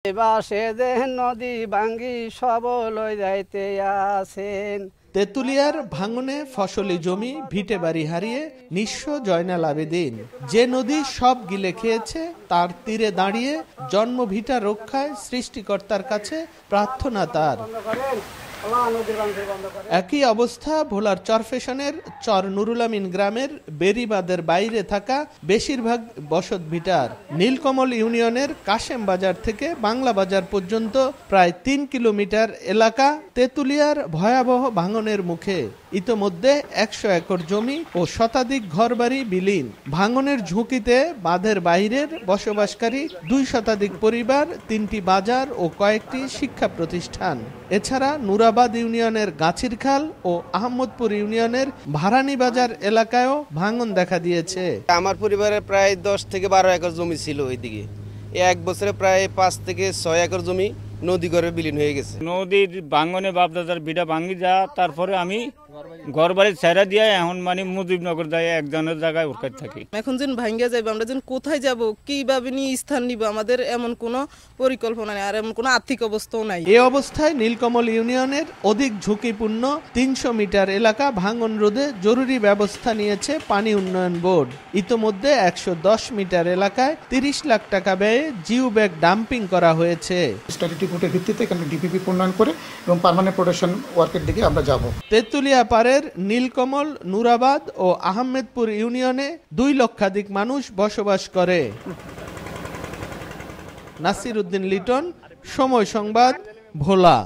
বাসে যে নদী ভাঙ্গি সব লই যাইতে আছেন। তেঁতুলিয়ার ভাঙনে ফসলি জমি ভিটে বাড়ি হারিয়ে নিঃস্ব জয়নাল আবেদিন। যে নদী সব গিলে খেয়েছে তার তীরে দাঁড়িয়ে জন্মভিটা রক্ষায় সৃষ্টিকর্তার কাছে প্রার্থনা তার। একই অবস্থা ভোলার চরফেশনের চর নুরুল আমিন গ্রামের বেরিবাদের বাইরে থাকা বেশিরভাগ বসত ভিটার। নীলকমল ইউনিয়নের কাশেম বাজার থেকে বাংলা বাজার পর্যন্ত প্রায় ৩ কিলোমিটার এলাকা তেঁতুলিয়ার ভয়াবহ ভাঙনের মুখে। ইতোমধ্যে ১০০ একর জমি ও শতাধিক ঘরবাড়ি বিলীন। ভাঙনের ঝুঁকিতে বাঁধের বাইরের বসবাসকারী ২ শতাধিক পরিবার, ৩টি বাজার ও কয়েকটি শিক্ষা প্রতিষ্ঠান। এছাড়া নুরাবাদ ইউনিয়নের গাছিরখাল ও আহমদপুর ইউনিয়নের ভারানী বাজার এলাকায়ও ভাঙন দেখা দিয়েছে। আমার পরিবারের প্রায় ১০ থেকে ১২ একর জমি ছিল ওইদিকে। এক বছরে প্রায় ৫ থেকে ৬ একর জমি নদী গর্ভে বিলীন হয়ে গেছে। নদীর ভাঙনে বাপদাদার বিটা ভাঙি যা, তারপরে আমি ঘর বাড়ি ছেড়া দিয়ে এখন মানে মুজিবনগর যায় একজনের জায়গায় ওরকার থাকি। এখন যেন ভাঙ্গা যাবে, আমরা যেন কোথায় যাব, কিভাবে নিয়ে স্থান নিব, আমাদের এমন কোনো পরিকল্পনা নেই আর এমন কোনো আর্থিক অবস্থাও নাই। এই অবস্থায় নীলকমল ইউনিয়নের অধিক ঝুঁকিপূর্ণ ৩০০ মিটার এলাকা ভাঙন রোধে জরুরি ব্যবস্থা নিয়েছে পানি উন্নয়ন বোর্ড। ইতোমধ্যে ১১০ মিটার এলাকায় ৩০ লাখ টাকা ব্যয়ে জিও ব্যাগ ডাম্পিং করা হয়েছে। স্ট্যাটিক রিপোর্টের ভিত্তিতে এখানে ডিপিপি প্রণয়ন করে এবং পার্মানেন্ট প্রোটেকশন ওয়ার্কের দিকে আমরা যাব। তেঁতুলিয়া পারের নীলকমল, নুরাবাদ ও আহমেদপুর ইউনিয়নে ২ লক্ষাধিক মানুষ বসবাস করে। নাসির উদ্দিন লিটন, সময় সংবাদ, ভোলা।